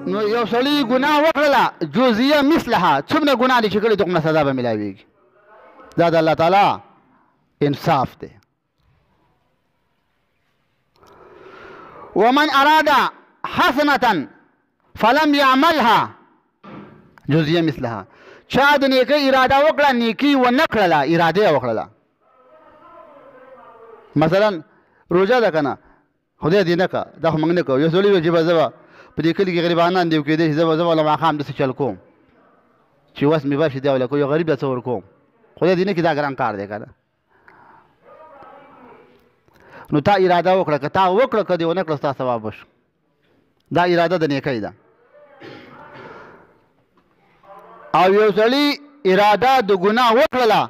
نو یو سړي ګناه وکړله جزیه مثلها څومره ګناه دي چې کړي دومره سزا به ملاویږي. دا د الله تعالی انصاف دی. ومن اراد حسنة فلم يعملها جزیه مثلها چا د نیکۍ اراده وکړه نیکي ونه کړله اراده یې وکړله. مثلا روژه ده که نه خدای دې نه که دا خو موږ نه کوو. یو سړي ویل چې به زه به په دې کلي کې غریبانان دي کېدای شي زه به له ماښام داسې چل کوم چې وس مې بشي دی ولکه یو غریب ته څه ورکوم. خدای دې نه کړي دا ګران کار دی که نه. نو تا اراده وکړه که تا وکړه که دې ونه کړه ستا ثواب وشو. دا اراده د نیکۍ ده. او یو سړي اراده د ګناه وکړله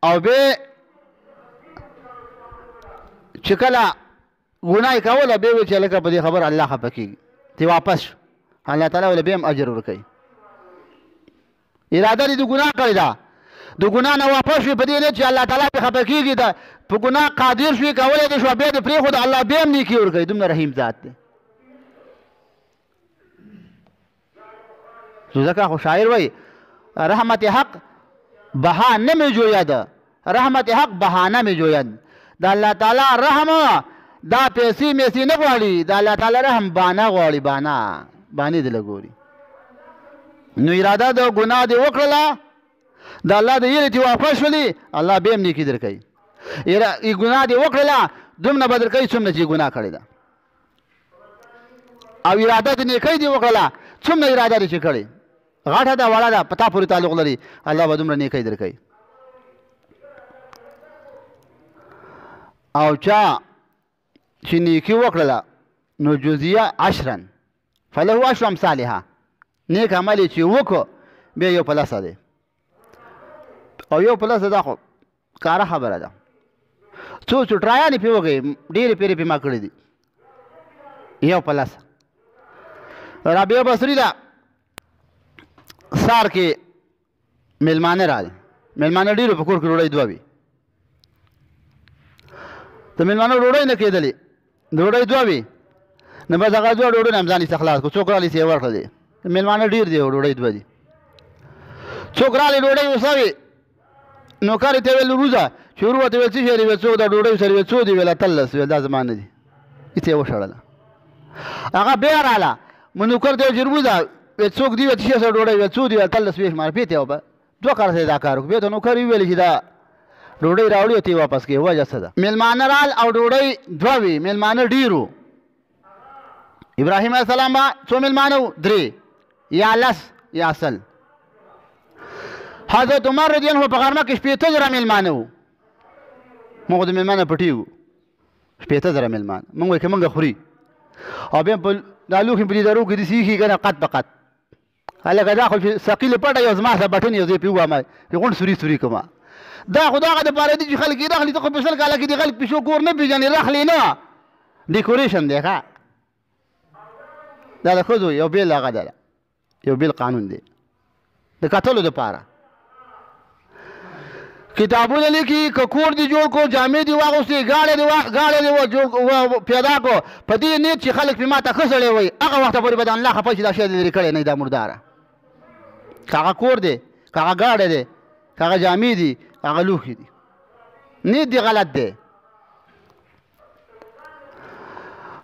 او بیا چې کله ګناه یې کوله بیا ویل چې هلکه په دې خبر الله خفه کېږي ته واپس شو الله تعالی ولې بیا هم اجر ورکوي. اراده دې د ګناه کړې ده د ګناه نه واپس شوې په دې نه چې الله تعالی پرې خفه کېږي ده په ګناه قادر شوې کولی دې شوه بیا دې پرېښود الله بیا هم نیکي ورکوي. دومره رحیم ذات دی. ځکه خو شاعر وایي رحمت حق بهانه می جوید رحمت حق بهانه می جوید. د الله تعالی رحم دا پیسې میسې نه غواړي د الله تعالی رحم بانه غواړي بانې دې لګوري. نو اراده د ګناه دې وکړله د الله د یېرې دې واپس شولې الله بیا هم نیکي درکوي. ګناه دې وکړله دومره به درکوي څومره چې ګناه کړې ده. او اراده د نیکۍ دې وکړله څومره اراده دې چې کړې غټه ده وړه ده په تا پورې تعلق لري الله به دومره نیکۍ درکوي. او چا چې نیکي وکړله نو جزیه عشرا فله عشر امثالها نیک عمل یې چې وکړو بیا یو په لسه دی. او یو په لسه دا خو کاره خبره ده. څو چوټرایانې پرې وکړئ ډېرې پیرې پرې ما کړي دي یو په لسه. رابعه بصري ده سار کې میلمانه راغلي میلمانه ډېرو په کور کې ډوډۍ دوه وي د میلمانو ډوډۍ نه کېدلې ډوډۍ دوه وي نو بس هغه دوه ډوډۍ نه هم ځان یې خلاص کړو. څوک رالي چې یې ورکړلې میلمانه ډېر دی ډوډۍ دوه دي. څوک رالي ډوډۍ وسوي نوکر یې ته ویل وروځه چې ورو ته ویل څه شی دی ویل څو د ډوډۍ سره ویل څو دي ویل اتلس ویل دا زما نه دي هېڅ یې وشړله. هغه بیا راله نوکر ته ویل چې وروځه ویل څوک دي ویل څه شی سره ډوډۍ ویل څو دي ویل اتلس ویل شماره پېته وبه دوه کاله سره دا کار وکړو. بیا ته نوکر ویل چې دا ډوډۍ راوړي او ته یې واپس کړې وجه څه ده. میلمانه رال او ډوډۍ دوه وي میلمانه ډېرو. ابراهیم علیه السلام به څو میلمانه وو درې یا لس یا سل. حضرت عمر رضی الله عنه په غرمه کې 80,000 میلمانه وو. موږ د میلمانه پټي وو 80,000 میلمانه موږ وایو که موږ خوري او بیا په دا لوښي په دې درو کې داسې ایښي که نه قد په قد هلکه دا خو چې ثقیلې پټه یو زما سره بټن یو ځای پرې ووامه چې غونډ سوري سوري کړمه. دا خو دغه دپاره دي چې خلک یې رخلي ته خو په 100 کاله کې د خلک پیشو کور نه پېژنې رخلي نه ډیکوریشن دی ښه. دا د ښځو یو بېل هغه ده یو بېل قانون دی د کتلو دپاره. کتابونه لیکي که کور دې جوړ کړو جامې دې واغوستې ګاډی دې پیدا کړو په دې نیت چې خلک پرې ما ته ښه سړی وایي هغه وخته پورې به د الله خفه شي دا شی دې لرې کړی نه دا مرداره. که هغه کور دی که هغه ګاډی دی که هغه جامې دي که هغه لوښي دي نیت دې غلط دی.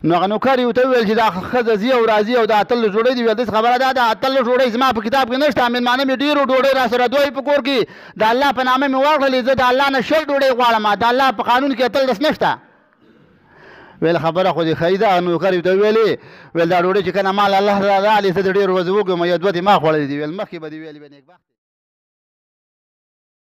نو هغه نوکر یې ورته وویل چې دا ښځه ځي او راځي او دا اتلس ډوډۍ دي ویل داسې خبره ده دا اتلس ډوډۍ زما په کتاب کې نشته مېلمانه مې ډېرو ډوډۍ را سره دوی په کور کې د الله په نامه مې واخللې زه د الله نه 100 ډوډۍ غواړم د الله په قانون کې اتلس نشته. ویل خبره خو دې ښایي ده. نوکر یې ورته ویلې ویل دا ډوډۍ چې که نه مال الله راغلې زه د ډېرو ورځې وکړم یو دوه دې ما خوړلې دي ویل مخکې به دې ویلې به نیکبخت